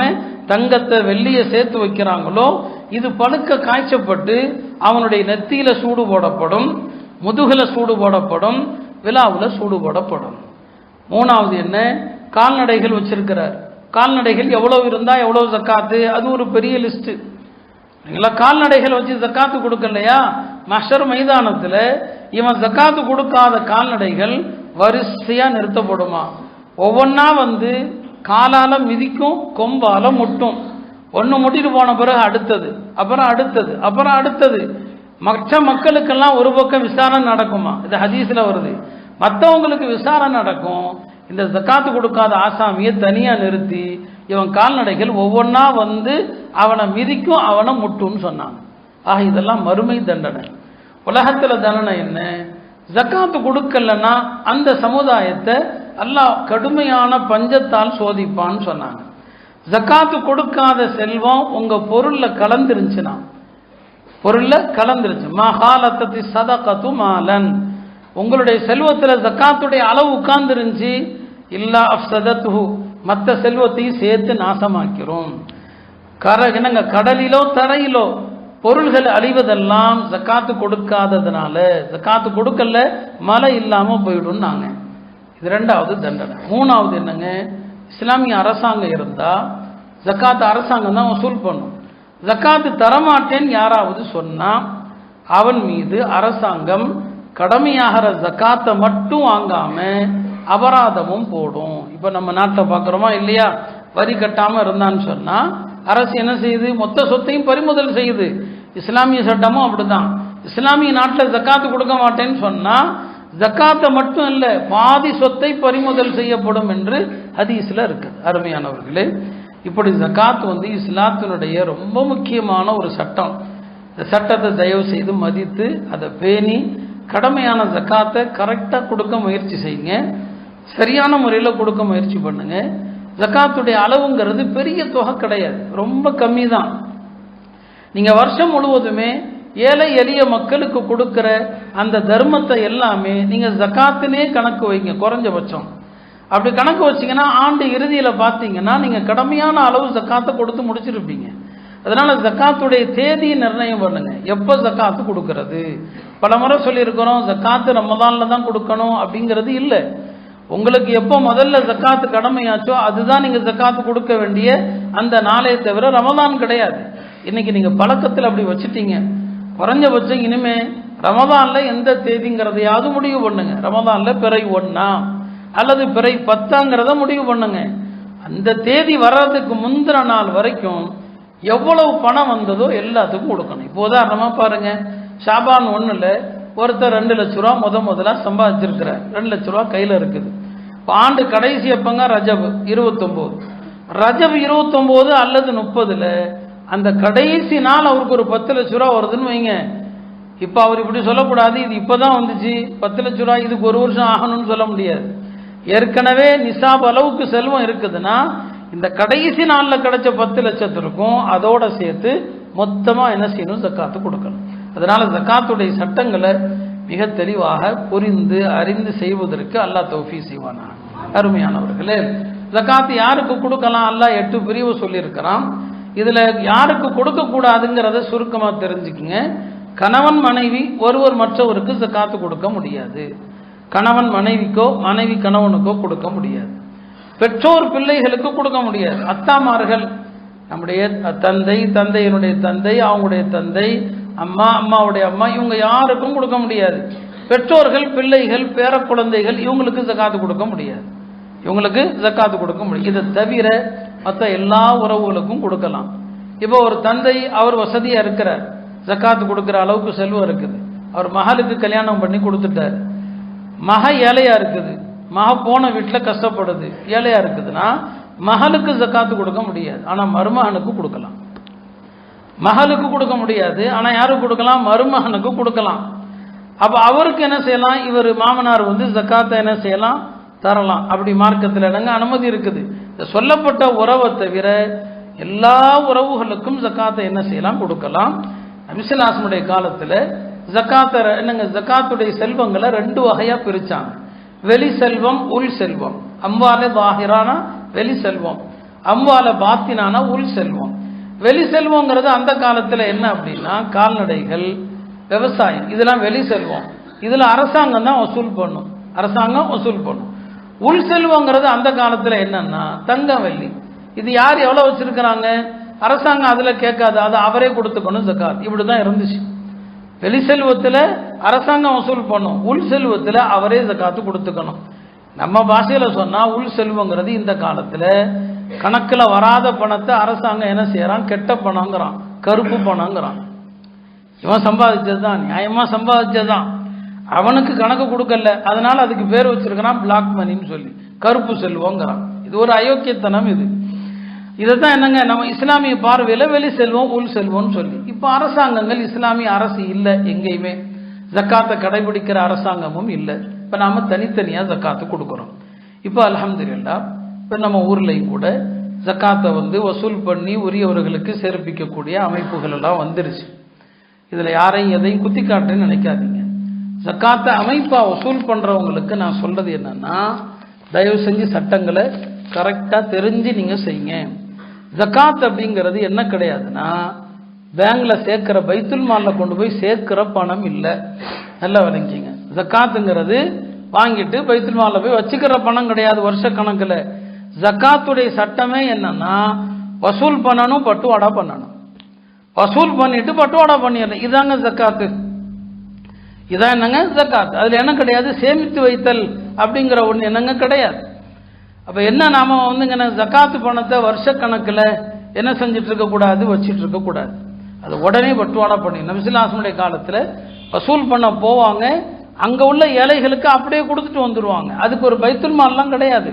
தங்கத்தை வெள்ளியை சேர்த்து வைக்கிறாங்களோ இது பழுக்க காய்ச்சப்பட்டு அவனுடைய நெத்தியில் சூடு போடப்படும், முதுகில் சூடு போடப்படும், விழாவில் சூடு போடப்படும். 3வது என்ன? கால்நடைகள் வச்சிருக்கிறார். கால்நடைகள் எவ்வளோ இருந்தால் எவ்வளோ ஜக்காத்து, அது ஒரு பெரிய லிஸ்ட்டு. நீங்களா கால்நடைகள் வச்சு ஜக்காத்து கொடுக்கலையா, மஹ்ஷர் மைதானத்தில் இவன் ஜக்காத்து கொடுக்காத கால்நடைகள் வரிசையாக நிறுத்தப்படுமா. ஒவ்வொன்றா வந்து காலால் மிதிக்கும், கொம்பால் முட்டும். ஒன்று முட்டிட்டு போன பிறகு அடுத்தது, அப்புறம் அடுத்தது, அப்புறம் அடுத்தது. மற்ற மக்களுக்கெல்லாம் ஒரு பக்கம் விசாரணை நடக்குமா, இது ஹதீஸில் வருது. மற்றவங்களுக்கு விசாரணை நடக்கும். இந்த ஜக்காத்து கொடுக்காத ஆசாமியை தனியாக நிறுத்தி இவன் கால்நடைகள் ஒவ்வொன்றா வந்து அவனை மிதிக்கும், அவனை முட்டுன்னு சொன்னாங்க. ஆக இதெல்லாம் மறுமை தண்டனை. உலகத்தில் தண்டனை என்ன? ஜக்காத்து கொடுக்கலன்னா அந்த சமுதாயத்தை அல்லாஹ் கடுமையான பஞ்சத்தால் சோதிப்பான்னு சொன்னாங்க. ஜக்காத்து கொடுக்காத செல்வம் உங்க பொருள்ல கலந்துருந்துச்சுன்னா, பொருள்ல கலந்துருச்சு, மகாலத்தத்தி சதகத்து மாலன், உங்களுடைய செல்வத்துல ஜக்காத்துடைய அளவு உட்கார்ந்து இருந்துச்சு, இல்லா அஃப்ஸதத்துஹு, மற்ற செல்வத்தையும் சேர்த்து நாசமாக்கிறோம். என்னங்க, கடலிலோ தரையிலோ பொருள்கள் அழிவதெல்லாம் ஜக்காத்து கொடுக்காததுனால, ஜக்காத்து கொடுக்கல மழை இல்லாம போயிடும் நாங்க. இது ரெண்டாவது தண்டனை. மூணாவது என்னங்க, இஸ்லாமிய அரசாங்கம் இருந்தா ஜக்காத்து அரசாங்கம் தான் வசூல் பண்ணும். ஜக்காத்து தரமாட்டேன்னு யாராவது சொன்னா அவன் மீது அரசாங்கம் கடமையாகிற ஜக்காத்தை மட்டும் வாங்காம அபராதமும் போடும். இப்ப நம்ம நாட்டில் பார்க்குறோமா இல்லையா, வரி கட்டாம இருந்தான்னு சொன்னா அரசு என்ன செய்யுது, மொத்த சொத்தையும் பறிமுதல் செய்யுது. இஸ்லாமிய சட்டமும் அப்படிதான். இஸ்லாமிய நாட்டில் ஜக்காத்து கொடுக்க மாட்டேன்னு சொன்னா ஜக்காத்தை மட்டும் இல்லை, பாதி சொத்தை பறிமுதல் செய்யப்படும் என்று ஹதீஸ்ல இருக்குது. அருமையானவர்களே, இப்படி ஜக்காத் இஸ்லாத்தினுடைய ரொம்ப முக்கியமான ஒரு சட்டம். இந்த சட்டத்தை தயவு செய்து மதித்து அதை பேணி கடமையான ஜக்காத்தை கரெக்டாக கொடுக்க முயற்சி செய்யுங்க. சரியான முறையில் கொடுக்க முயற்சி பண்ணுங்க. ஜக்காத்துடைய அளவுங்கிறது பெரிய தொகை கிடையாது, ரொம்ப கம்மி தான். நீங்கள் வருஷம் முழுவதுமே ஏழை எளிய மக்களுக்கு கொடுக்குற அந்த தர்மத்தை எல்லாமே நீங்கள் ஜக்காத்துனே கணக்கு வைங்க. குறைஞ்சபட்சம் அப்படி கணக்கு வச்சிங்கன்னா ஆண்டு இறுதியில் பார்த்தீங்கன்னா நீங்கள் கடமையான அளவு ஜக்காத்தை கொடுத்து முடிச்சிருப்பீங்க. அதனால் ஜக்காத்துடைய தேதி நிர்ணயம் பண்ணுங்க, எப்போ ஜக்காத்து கொடுக்கறது. பல முறை சொல்லியிருக்கிறோம், ஜக்காத்து ரமதானில் தான் கொடுக்கணும் அப்படிங்கிறது இல்லை. உங்களுக்கு எப்போ முதல்ல ஜக்காத்து கடமையாச்சோ அதுதான் நீங்கள் ஜக்காத்து கொடுக்க வேண்டிய அந்த நாளே தவிர ரமதான் கிடையாது. இன்னைக்கு நீங்கள் பழக்கத்தில் அப்படி வச்சுட்டீங்க. குறைஞ்சபட்சம் இனிமே ரமதானில் எந்த தேதிங்கிறதையாவது முடிவு பண்ணுங்க. ரமதானில் பிறை 1 அல்லது பிறை 10 முடிவு பண்ணுங்க. அந்த தேதி வர்றதுக்கு முந்தின நாள் வரைக்கும் எவ்வளவு பணம் வந்ததோ எல்லாத்துக்கும் கொடுக்கணும். இப்போ உதாரணமாக பாருங்க, ஷாபான் 1ல் ஒருத்தர் 2 லட்ச ரூபா முதலாக சம்பாதிச்சிருக்கிறார். 2 லட்ச ரூபா கையில் இருக்குது. இப்போ ஆண்டு கடைசி எப்பங்க, ரஜப் 29. ரஜப் 29 அல்லது 30ல் அந்த கடைசி நாள் அவருக்கு ஒரு 10 லட்ச ரூபா வருதுன்னு வைங்க. இப்போ அவர் இப்படி சொல்லக்கூடாது, இது இப்போதான் வந்துச்சு 10 லட்ச ரூபா, இதுக்கு 1 வருஷம் ஆகணும்னு சொல்ல முடியாது. ஏற்கனவே நிசாப் அளவுக்கு செல்வம் இருக்குதுன்னா இந்த கடைசி நாளில் கிடைச்ச 10 லட்சத்திற்கும் அதோட சேர்த்து மொத்தமாக என்ன செய்யணும், ஜக்காத்து கொடுக்கணும். அதனால ஜக்காத்துடைய சட்டங்களை மிக தெளிவாக புரிந்து அறிந்து செய்வதற்கு அல்லாஹ் தௌஃபீக் செய்வானா. அருமையானவர்களே, ஜக்காத்து யாருக்கு கொடுக்கலாம், அல்லாஹ் 8 பிரிவு சொல்லியிருக்கிறான். இதுல யாருக்கு கொடுக்க கூடாதுங்கிறத சுருக்கமா தெரிஞ்சுக்குங்க. கணவன் மனைவி ஒருவர் மற்றவருக்கு ஜக்காத்து கொடுக்க முடியாது. கணவன் மனைவிக்கோ மனைவி கணவனுக்கோ கொடுக்க முடியாது. பெற்றோர் பிள்ளைகளுக்கு கொடுக்க முடியாது. அத்தாமார்கள், நம்முடைய தந்தை, தந்தையினுடைய தந்தை, அவங்களுடைய தந்தை, அம்மா, அம்மாவுடைய அம்மா, இவங்க யாருக்கும் கொடுக்க முடியாது. பெற்றோர்கள், பிள்ளைகள், பேர குழந்தைகள், இவங்களுக்கு ஜக்காத்து கொடுக்க முடியாது. இவங்களுக்கு ஜக்காத்து கொடுக்க முடியும். இதை தவிர மற்ற எல்லா உறவுகளுக்கும் கொடுக்கலாம். இப்போ ஒரு தந்தை, அவர் வசதியா இருக்கிறார், ஜக்காத்து கொடுக்குற அளவுக்கு செல்வம் இருக்குது, அவர் மகளுக்கு கல்யாணம் பண்ணி கொடுத்துட்டார். மக ஏழையா இருக்குது, மக போன வீட்டில் கஷ்டப்படுது, ஏழையா இருக்குதுன்னா மகளுக்கு ஜக்காத்து கொடுக்க முடியாது, ஆனால் மருமகனுக்கு கொடுக்கலாம். மகளுக்கு கொடுக்க முடியாது, ஆனால் யாருக்கு கொடுக்கலாம், மருமகனுக்கு கொடுக்கலாம். அப்போ அவருக்கு என்ன செய்யலாம், இவர் மாமனார் ஜக்காத்தை என்ன செய்யலாம், தரலாம். அப்படி மார்க்கத்தில் இடங்க அனுமதி இருக்குது. சொல்லப்பட்ட உறவை தவிர எல்லா உறவுகளுக்கும் ஜக்காத்தை என்ன செய்யலாம், கொடுக்கலாம். நபிசுல்லாஹுடைய காலத்தில் ஜக்காத்தை என்னங்க, ஜக்காத்துடைய செல்வங்களை 2 வகையா பிரிச்சாங்க. வெளி செல்வம், உள் செல்வம். அம்வால தாஹிரான வெளி செல்வம், அம்வால பாத்தினான உள் செல்வம். வெளி செல்வங்கிறது அந்த காலத்தில் என்ன அப்படின்னா கால்நடைகள், விவசாயம், இதெல்லாம் வெளி செல்வம். இதுல அரசாங்கம் தான் வசூல் பண்ணும், அரசாங்கம் வசூல் பண்ணும். உள் செல்வங்கிறது அந்த காலத்தில் என்னன்னா தங்கம், வெள்ளி. இது யார் எவ்வளவு வச்சிருக்கிறாங்க, அரசாங்கம் அதுல கேட்காது, அதை அவரே கொடுத்துக்கணும் ஜக்காத். இப்படிதான் இருந்துச்சு. வெளி செல்வத்தில் அரசாங்கம் வசூல் பண்ணும், உள் செல்வத்தில் அவரே ஜக்காத்து கொடுத்துக்கணும். நம்ம பாஷையில சொன்னா உள் செல்வங்கிறது இந்த காலத்தில் கணக்கில் வராத பணத்தை அரசாங்கம் என்ன செய்யறான், கெட்ட பணங்கிறான், கருப்பு பணங்கிறான். இவன் சம்பாதிச்சதுதான், நியாயமா சம்பாதிச்சதுதான், அவனுக்கு கணக்கு கொடுக்கல, அதனால அதுக்கு பேர் வச்சிருக்கிறான் பிளாக் மணின்னு சொல்லி, கருப்பு செல்வங்கிறான். இது ஒரு அயோக்கியத்தனம். இதைத்தான் என்னங்க நம்ம இஸ்லாமிய பார்வையில் வெளி செல்வம், உள் செல்வம்னு சொல்லி. இப்போ அரசாங்கங்கள், இஸ்லாமிய அரசு இல்லை எங்கேயுமே, ஜக்காத்தை கடைபிடிக்கிற அரசாங்கமும் இல்லை. இப்போ நாம தனித்தனியாக ஜக்காத்து கொடுக்குறோம். இப்போ அல்ஹம்துலில்லாஹ் இப்போ நம்ம ஊர்லேயும் கூட ஜக்காத்தை வசூல் பண்ணி உரியவர்களுக்கு சேர்ப்பிக்கக்கூடிய அமைப்புகள் எல்லாம் வந்துருச்சு. இதில் யாரையும் எதையும் குத்தி காட்டுன்னு நினைக்காதீங்க. ஜக்காத்தை அமைப்பாக வசூல் பண்ணுறவங்களுக்கு நான் சொல்கிறது என்னன்னா, தயவு செஞ்சு சட்டங்களை கரெக்டாக தெரிஞ்சு நீங்கள் செய்யுங்க. ஜக்காத் அப்படிங்கிறது என்ன கிடையாதுன்னா, பேங்க்ல சேர்க்கிற பைத்துல் மாலில் கொண்டு போய் சேர்க்கிற பணம் இல்லை. நல்லா விளங்கிங்க. ஜக்காத்துங்கிறது வாங்கிட்டு பைத்துல் மாலில் போய் வச்சுக்கிற பணம் கிடையாது. வருஷ கணக்கில் ஜக்காத்துடைய சட்டமே என்னன்னா, வசூல் பண்ணணும், பட்டுவாடா பண்ணணும். வசூல் பண்ணிட்டு பட்டுவாடா பண்ணிடணும். இதாங்க ஜக்காத்து. இதான் என்னங்க ஜக்காத். அதுல என்ன கிடையாது, சேமித்து வைத்தல் அப்படிங்கிற ஒன்று என்னங்க கிடையாது. அப்ப என்ன நாம ஜக்காத்து பணத்தை வருஷ கணக்கில் என்ன செஞ்சுட்டு இருக்க கூடாது, வச்சுட்டு இருக்க கூடாது. அது உடனே பட்டுவாடா பண்ணி நபி ஸல்லல்லாஹு அலைஹி வஸல்லம் காலத்துல வசூல் பண்ண போவாங்க, அங்க உள்ள ஏழைகளுக்கு அப்படியே கொடுத்துட்டு வந்துருவாங்க. அதுக்கு ஒரு பைத்துல் மால்லாம் கிடையாது.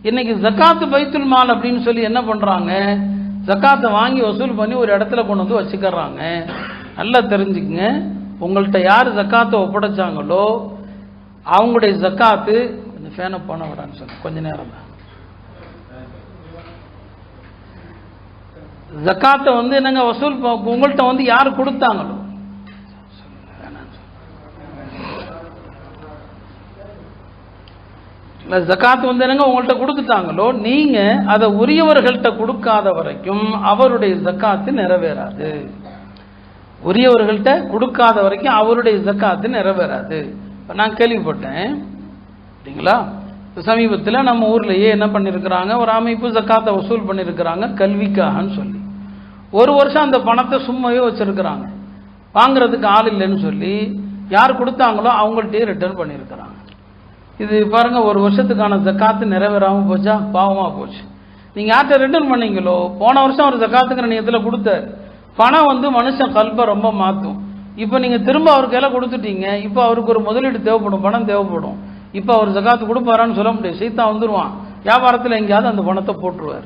இன்னைக்கு ஜக்காத்து பைத்துல் மால் அப்படின்னு சொல்லி என்ன பண்றாங்க, ஜக்காத்தை வாங்கி வசூல் பண்ணி ஒரு இடத்துல கொண்டு வந்து வச்சுக்கிறாங்க. நல்லா தெரிஞ்சுக்குங்க, உங்கள்கிட்ட யார் ஜக்காத்தை ஒப்படைச்சாங்களோ அவங்களுடைய ஜக்காத்து, கொஞ்சம் ஃபேனை பண்ண விடான்னு சொல்ல கொஞ்ச நேரம் தான். ஜக்காத்தை என்னங்க வசூல் உங்கள்கிட்ட யார் கொடுத்தாங்களோ, ஜக்காத்து என்னங்க உங்கள்கிட்ட கொடுத்துட்டாங்களோ, நீங்க அதை உரியவர்கள்ட்ட கொடுக்காத வரைக்கும் அவருடைய ஜக்காத்து நிறைவேறாது. உரியவர்கள்ட்ட கொடுக்காத வரைக்கும் அவருடைய ஜக்காத்து நிறைவேறாது. நான் கேள்விப்பட்டேன் சரிங்களா, சமீபத்தில் நம்ம ஊர்லயே என்ன பண்ணிருக்கிறாங்க, ஒரு அமைப்பு ஜக்காத்தை வசூல் பண்ணிருக்கிறாங்க கல்விக்காகன்னு சொல்லி. ஒரு வருஷம் அந்த பணத்தை சும்மாவே வச்சிருக்கிறாங்க. வாங்குறதுக்கு ஆள் இல்லைன்னு சொல்லி யார் கொடுத்தாங்களோ அவங்கள்ட்டயே ரிட்டர்ன் பண்ணியிருக்கிறாங்க. இது பாருங்க, ஒரு வருஷத்துக்கான ஜக்காத்து நிறைவேறாமல் போச்சா, பாவமாக போச்சு. நீங்கள் யார்கிட்ட ரிட்டர்ன் பண்ணீங்களோ, போன வருஷம் அவர் ஜக்காத்துங்கிற நியத்தில் கொடுத்தாரு. பணம் மனுஷன் கல்பை ரொம்ப மாற்றும். இப்போ நீங்கள் திரும்ப அவர் கையில் கொடுத்துட்டீங்க. இப்போ அவருக்கு ஒரு முதலீடு தேவைப்படும், பணம் தேவைப்படும். இப்போ அவர் ஜக்காத்து கொடுப்பாரான்னு சொல்ல முடியாது. சைத்தான் வந்துடுவான், வியாபாரத்தில் எங்கேயாவது அந்த பணத்தை போட்டுருவார்.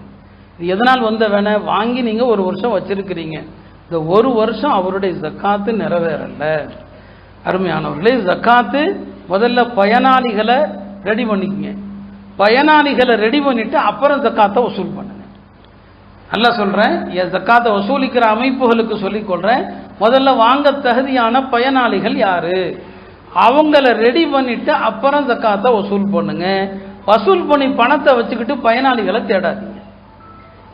இது எதனால் வேணா, வாங்கி நீங்கள் ஒரு வருஷம் வச்சிருக்கிறீங்க, இந்த ஒரு வருஷம் அவருடைய ஜக்காத்து நிறைவேறல. அருமையானவர்களே, ஜக்காத்து முதல்ல பயனாளிகளை ரெடி பண்ணிக்கங்க. பயனாளிகளை ரெடி பண்ணிட்டு அப்புறம் ஜக்காத்தை வசூல் பண்ணுங்க. நல்லா சொல்றேன், ஜக்காத்தை வசூலிக்கிற அமைப்புகளுக்கு சொல்லிக் கொள்றேன். முதல்ல வாங்க தகுதியான பயனாளிகள் யாரு, அவங்கள ரெடி பண்ணிட்டு அப்புறம் ஜக்காத்தை வசூல் பண்ணுங்க. வசூல் பண்ணி பணத்தை வச்சுக்கிட்டு பயனாளிகளை தேடாதீங்க.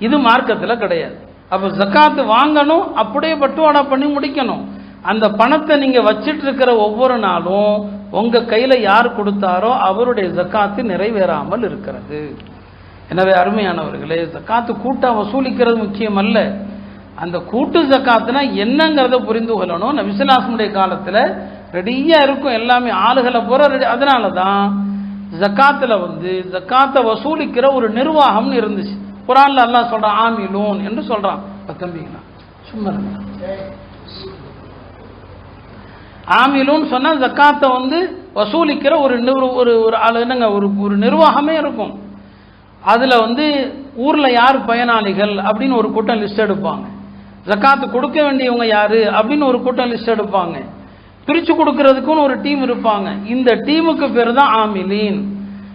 இது மார்க்கத்தில் கிடையாது. அப்ப ஜக்காத்து வாங்கணும், அப்படியே பட்டுவாடா பண்ணி முடிக்கணும். அந்த பணத்தை நீங்க வச்சிட்டு இருக்கிற ஒவ்வொரு நாளும் உங்க கையில யார் கொடுத்தாரோ அவருடைய ஜக்காத்து நிறைவேறாமல் இருக்கிறது. எனவே அருமையானவர்களே, ஜக்காத்து கூட்டா வசூலிக்கிறது முக்கியம் அல்ல. அந்த கூட்டு ஜக்காத்துனா என்னங்கிறத புரிந்து கொள்ளணும். நபி ஸல்லல்லாஹு அலைஹி வஸல்லம் காலத்துல ரெடியா இருக்கும் எல்லாமே, ஆளுகளை போற ரெடி. அதனாலதான் ஜக்காத்துல ஜக்காத்தை வசூலிக்கிற ஒரு நிர்வாகம் இருந்துச்சு. குர்ஆன்ல அல்லாஹ் சொல்றான் ஆமிலூன் என்று சொல்றான். தம்பிங்களா சும்மா ஆமிலூன் சொன்னா ஜக்காத்தை வசூலிக்கிற ஒரு என்னங்க ஒரு நிர்வாகமே இருக்கும். அதுல ஊர்ல யார் பயனாளிகள் அப்படின்னு ஒரு கூட்டம் லிஸ்ட் எடுப்பாங்க. ஜக்காத்து கொடுக்க வேண்டியவங்க யாரு அப்படின்னு ஒரு கூட்டம் லிஸ்ட் எடுப்பாங்க. பிரிச்சு கொடுக்கறதுக்குன்னு ஒரு டீம் இருப்பாங்க. இந்த டீமுக்கு பேர் தான் ஆமிலீன்.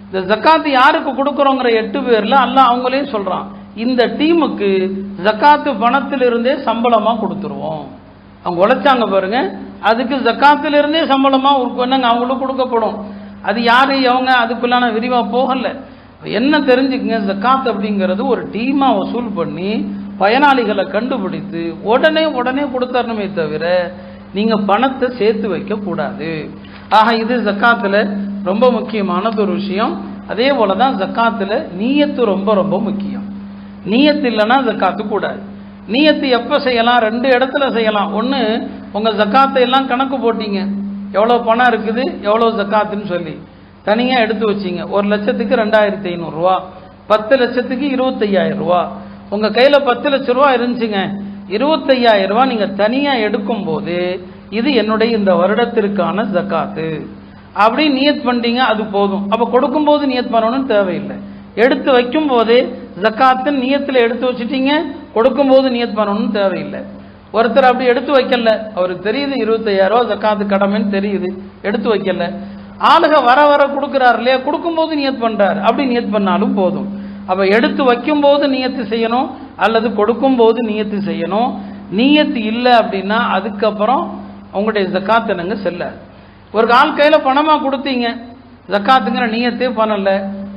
இந்த ஜக்காத்து யாருக்கு கொடுக்கறோங்கிற 8 பேர்ல அல்லாஹ் அவங்களே சொல்றான், இந்த டீமுக்கு ஜக்காத்து பணத்திலிருந்தே சம்பளமா கொடுத்துருவோம். அவங்க உழைச்சாங்க பாருங்க, அதுக்கு ஜக்காத்திலிருந்தே சம்பளமா என்னங்க அவங்களுக்கு கொடுக்கப்படும். அது யாரு அவங்க அதுக்குள்ளான விரிவா போகல. என்ன தெரிஞ்சுக்குங்க, ஜக்காத் அப்படிங்கிறது ஒரு டீமா வசூல் பண்ணி பயனாளிகளை கண்டுபிடித்து உடனே கொடுத்தரணுமே தவிர நீங்க பணத்தை சேர்த்து வைக்க கூடாது. ஆக இது ஜக்காத்துல ரொம்ப முக்கியமானது ஒரு விஷயம். அதே போலதான் ஜக்காத்துல நீயத்து ரொம்ப ரொம்ப முக்கியம். நீயத்து இல்லைன்னா ஜக்காத்து கூடாது. நீயத்து எப்ப செய்யலாம், 2 இடத்துல செய்யலாம். ஒன்று, உங்க ஜக்காத்தை எல்லாம் கணக்கு போட்டீங்க, எவ்வளோ பணம் இருக்குது எவ்வளோ ஜக்காத்துன்னு சொல்லி தனியா எடுத்து வச்சிங்க. 1 லட்சத்துக்கு 2500 ரூபா, 10 லட்சத்துக்கு 25000 ரூபா. உங்க கையில 10 லட்சம் ரூபா இருந்துச்சுங்க, 25000 ரூபா நீங்க தனியா எடுக்கும் போது இது என்னுடைய இந்த வருடத்திற்கான ஜக்காத்து அப்படி நியத் பண்ணிட்டீங்க, அது போதும். அப்ப கொடுக்கும் போது நியத் பண்ணணும்னு தேவையில்லை. எடுத்து வைக்கும் போதே ஜக்காத்து நியத்துல எடுத்து வச்சுட்டீங்க, கொடுக்கும் போது நியத் பண்ணணும்னு தேவையில்லை. ஒருத்தர் அப்படி எடுத்து வைக்கல, அவருக்கு தெரியுது 25000 ரூபா ஜக்காத்து கடமைன்னு தெரியுது, எடுத்து வைக்கல. ஆளுக வர வர கொடுக்குறாரு இல்லையா, கொடுக்கும்போது நியத் பண்றாரு, அப்படி நியத் பண்ணாலும் போதும். அப்ப எடுத்து வைக்கும் போது நியத்து செய்யணும் அல்லது கொடுக்கும் போது நியத்து செய்யணும். நியத்து இல்லை அப்படின்னா அதுக்கப்புறம் உங்களுடைய ஜக்காத் என்னங்க செல்ல. ஒரு ஆள் கையில பணமா கொடுத்தீங்க, ஜக்காத்துங்கிற நியத்தே பண்ணல,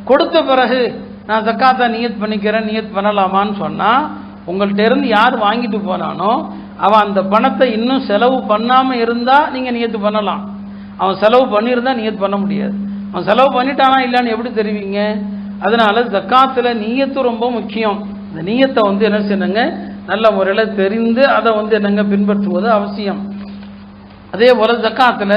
கொடுத்த பிறகு நான் ஜக்காத்தை நியத் பண்ணிக்கிறேன், நியத் பண்ணலாமான்னு சொன்னா உங்கள்கிட்ட இருந்து யார் வாங்கிட்டு போனானோ அவன் அந்த பணத்தை இன்னும் செலவு பண்ணாம இருந்தா நீங்க நியத்து பண்ணலாம். அவன் செலவு பண்ணியிருந்தா நியத் பண்ண முடியாது. அவன் செலவு பண்ணிட்டானா இல்லைன்னு எப்படி தெரிவிங்க? அதனால ஜக்காத்துல நியத்து ரொம்ப முக்கியம். இந்த நியத்தை என்ன செய்யணுங்க, நல்ல முறையில் தெரிந்து அதை என்னங்க பின்பற்றுவது அவசியம். அதே போல ஜக்காத்துல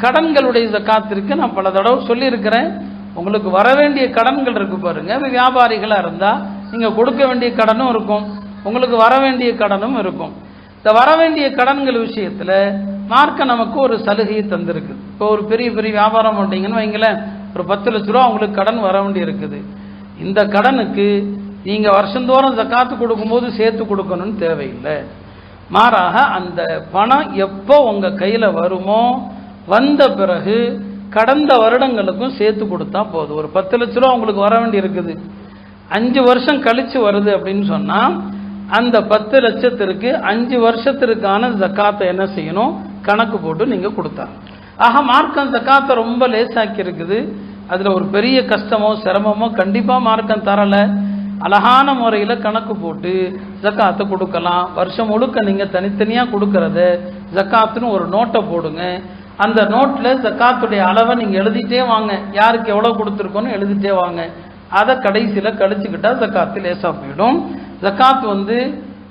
கடன்களுடைய ஜக்காத்திற்கு நான் பல தடவை சொல்லியிருக்கிறேன். உங்களுக்கு வர வேண்டிய கடன்கள் இருக்கு பாருங்க, வியாபாரிகளா இருந்தா நீங்க கொடுக்க வேண்டிய கடனும் இருக்கும், உங்களுக்கு வர வேண்டிய கடனும் இருக்கும். இந்த வர வேண்டிய கடன்கள் விஷயத்துல மார்க்க நமக்கு ஒரு சலுகையை தந்திருக்கு. இப்போ ஒரு பெரிய பெரிய வியாபாரம் பண்ணீங்கன்னு வைங்களேன், ஒரு 10 லட்ச ரூபா உங்களுக்கு கடன் வர வேண்டி இருக்குது. இந்த கடனுக்கு நீங்க வருஷந்தோறும் ஜக்காத்து கொடுக்கும்போது சேர்த்து கொடுக்கணும்னு தேவையில்லை. மாறாக அந்த பணம் எப்போ உங்க கையில வருமோ வந்த பிறகு கடந்த வருடங்களுக்கும் சேர்த்து கொடுத்தா போதும். ஒரு 10 லட்ச ரூபா உங்களுக்கு வர வேண்டி இருக்குது, 5 வருஷம் கழிச்சு வருது அப்படின்னு சொன்னா அந்த 10 லட்சத்திற்கு 5 வருஷத்திற்கான ஜக்காத்தை என்ன செய்யணும், கணக்கு போட்டு நீங்க கொடுத்தா. ஆக மார்க்கம் ஜக்காத்தை ரொம்ப லேசாக்கி இருக்குது. அதுல ஒரு பெரிய கஷ்டமோ சிரமமோ கண்டிப்பா மார்க்கம் தரல. அழகான முறையில கணக்கு போட்டு ஜக்காத்தை கொடுக்கலாம். வருஷம் முழுக்க நீங்க தனித்தனியா கொடுக்கறத ஜக்காத்துன்னு ஒரு நோட்டை போடுங்க. அந்த நோட்ல ஜக்காத்துடைய அளவை நீங்க எழுதிட்டே வாங்க, யாருக்கு எவ்வளவு கொடுத்துருக்கோன்னு எழுதிட்டே வாங்க. அதை கடைசியில கழிச்சுக்கிட்டா ஜக்காத்து லேசா போயிடும். ஜக்காத்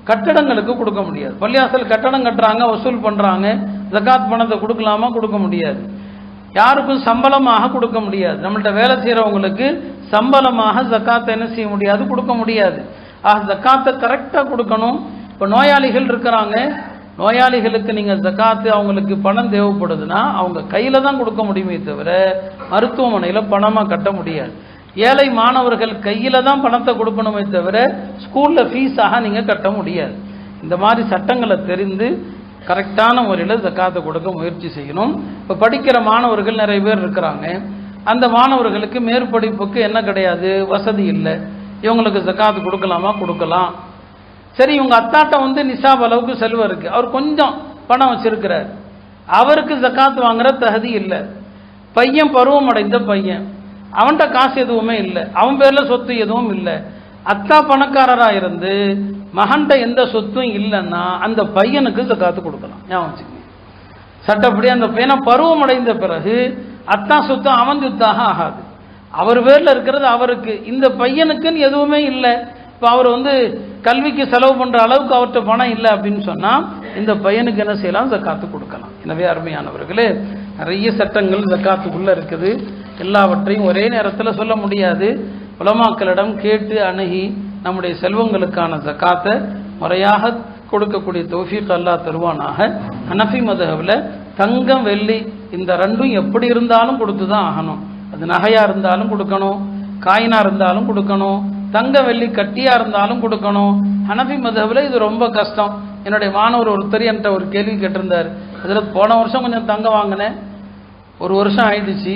கட்டடங்களுக்கு கொடுக்க முடியாது. பள்ளியாசல் கட்டடம் கட்டுறாங்க, வசூல் பண்றாங்க, ஜக்காத் பணத்தை கொடுக்கலாமா? கொடுக்க முடியாது. யாருக்கும் சம்பளமாக கொடுக்க முடியாது. நம்மள்ட்ட வேலை செய்யறவங்களுக்கு சம்பளமாக ஜக்காத்தை என்ன செய்ய முடியாது, கொடுக்க முடியாது. ஆக ஜக்காத்தை கரெக்டா கொடுக்கணும். இப்போ நோயாளிகள் இருக்கிறாங்க, நோயாளிகளுக்கு நீங்க ஜக்காத்து அவங்களுக்கு பணம் தேவைப்படுதுன்னா அவங்க கையில தான் கொடுக்க முடியுமே தவிர மருத்துவமனையில பணமா கட்ட முடியாது. ஏழை மாணவர்கள் கையில தான் பணத்தை கொடுக்கணுமே தவிர ஸ்கூல்ல ஃபீஸாக நீங்க கட்ட முடியாது. இந்த மாதிரி சட்டங்களை தெரிந்து கரெக்டான முறையில் ஜக்காத்தை கொடுக்க முயற்சி செய்யணும். இப்போ படிக்கிற மாணவர்கள் நிறைய பேர் இருக்கிறாங்க, அந்த மாணவர்களுக்கு மேற்படிப்புக்கு என்ன கிடையாது, வசதி இல்லை. இவங்களுக்கு ஜக்காத்து கொடுக்கலாமா? கொடுக்கலாம். சரி, இவங்க அத்தாட்ட நிசாப் அளவுக்கு செல்வம் இருக்கு, அவர் கொஞ்சம் பணம் வச்சிருக்கிறார், அவருக்கு ஜக்காத்து வாங்குற தகுதி இல்லை. பையன் பருவம் அடைந்த பையன், அவன்கிட்ட காசு எதுவுமே இல்லை, அவன் பேர்ல சொத்து எதுவும் இல்லை. அத்தா பணக்காரரா இருந்து மகன்கிட்ட எந்த சொத்தும் இல்லைன்னா அந்த பையனுக்கு ஜக்காத்து கொடுக்கலாம். ஞாபகம் வச்சுக்கோங்க. சட்டப்படி அந்த பையனை பருவம் அடைந்த பிறகு அத்தா சொத்து அவன் சொத்தாக ஆகாது, அவர் பேர்ல இருக்கிறது அவருக்கு. இந்த பையனுக்குன்னு எதுவுமே இல்லை, இப்போ அவர் கல்விக்கு செலவு பண்ற அளவுக்கு அவர்கிட்ட பணம் இல்லை அப்படின்னு சொன்னா இந்த பையனுக்கு என்ன செய்யலாம், ஜக்காத்து கொடுக்கலாம். எனவே அருமையானவர்களே, நிறைய சட்டங்கள் ஜக்காத்துக்குள்ள இருக்குது. எல்லாவற்றையும் ஒரே நேரத்தில் சொல்ல முடியாது. உலமாக்களிடம் கேட்டு அணுகி நம்முடைய செல்வங்களுக்கான ஜக்காத்தை முறையாக கொடுக்கக்கூடிய தௌஃபீக் அல்லாஹ் தருவானாக. ஹனஃபி மதுஹப்ல தங்கம் வெள்ளி இந்த ரெண்டும் எப்படி இருந்தாலும் கொடுத்து தான் ஆகணும். அது நகையா இருந்தாலும் கொடுக்கணும், காயினா இருந்தாலும் கொடுக்கணும், தங்க வெள்ளி கட்டியா இருந்தாலும் கொடுக்கணும். ஹனஃபி மதுஹப்ல இது ரொம்ப கஷ்டம். என்னுடைய மாணவர் ஒருத்தர் என்கிட்ட ஒரு கேள்வி கேட்டிருந்தார், அதில் போன வருஷம் கொஞ்சம் தங்கம் வாங்கினேன், 1 வருஷம் ஆயிடுச்சு,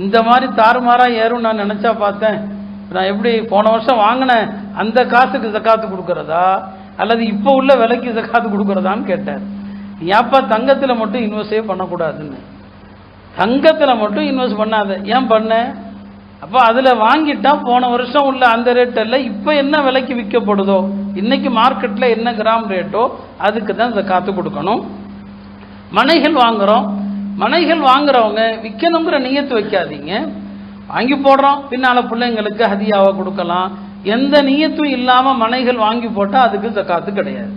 இந்த மாதிரி தாறுமாறா ஏறும் நான் நினைச்சா பார்த்தேன், நான் எப்படி போன வருஷம் வாங்கினேன் அந்த காசுக்கு ஜக்காத்து கொடுக்கறதா அல்லது இப்போ உள்ள விலைக்கு ஜக்காத்து கொடுக்கறதான்னு கேட்டார். ஏப்பா தங்கத்தில் மட்டும் இன்வெஸ்டே பண்ணக்கூடாதுன்னு, தங்கத்தில் மட்டும் இன்வெஸ்ட் பண்ணாத, ஏன் பண்ண? அப்போ அதில் வாங்கிட்டா போன வருஷம் உள்ள அந்த ரேட் இல்லை, இப்போ என்ன விலைக்கு விற்கப்படுதோ, இன்னைக்கு மார்க்கெட்டில் என்ன கிராம் ரேட்டோ அதுக்கு தான் ஜக்காத்து கொடுக்கணும். மனைகள் வாங்குறோம், மனைகள் வாங்குறவங்க விற்கணுங்கிற நியத்து வைக்காதீங்க. வாங்கி போடுறோம், பின்னால பிள்ளைங்களுக்கு ஹதியாவை கொடுக்கலாம், எந்த நியத்தும் இல்லாம மனைகள் வாங்கி போட்டா அதுக்கு ஜக்காத்து கிடையாது.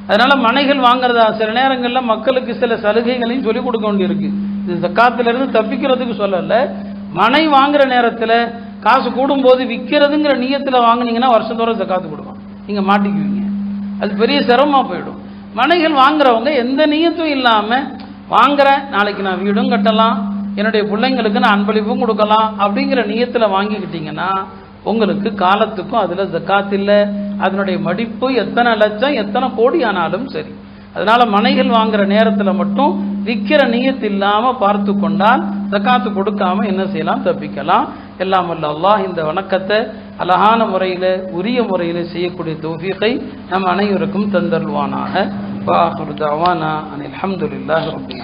அதனால மனைகள் வாங்குறதா சில நேரங்களில் மக்களுக்கு சில சலுகைகளையும் சொல்லிக் கொடுக்க வேண்டியிருக்கு. இது ஜக்காத்துல இருந்து தப்பிக்கிறதுக்கு சொல்லல. மனை வாங்குற நேரத்தில் காசு கூடும்போது விற்கிறதுங்கிற நியத்துல வாங்கினீங்கன்னா வருஷத்தோட ஜக்காத்து கொடுக்கும், நீங்க மாட்டிக்குவீங்க, அது பெரிய சிரமமா போயிடும். மனைகள் வாங்குறவங்க எந்த நியத்தும் இல்லாம வாங்குறேன், நாளைக்கு நான் வீடும் கட்டலாம், என்னுடைய பிள்ளைங்களுக்கு நான் அன்பளிப்பும் கொடுக்கலாம் அப்படிங்கிற நியத்துல வாங்கிக்கிட்டீங்கன்னா உங்களுக்கு காலத்துக்கும் அதுல ஜக்காத் இல்லை. அதனுடைய மதிப்பு எத்தனை லட்சம் எத்தனை கோடி ஆனாலும் சரி. அதனால மனைகள் வாங்குற நேரத்துல மட்டும் விற்கிற நியத்து இல்லாம பார்த்து கொண்டால் ஜகாத்து கொடுக்காம என்ன செய்யலாம், தப்பிக்கலாம். எல்லாம் வல்ல அல்லாஹ் இந்த வணக்கத்தை அழகான முறையில் உரிய முறையில் செய்யக்கூடிய தௌஃபீகை நம் அனைவருக்கும் தந்தருள்வானாக. வஆகிரு தஅவானா அனில் ஹம்துலில்லாஹி ரப்பில் ஆலமீன்.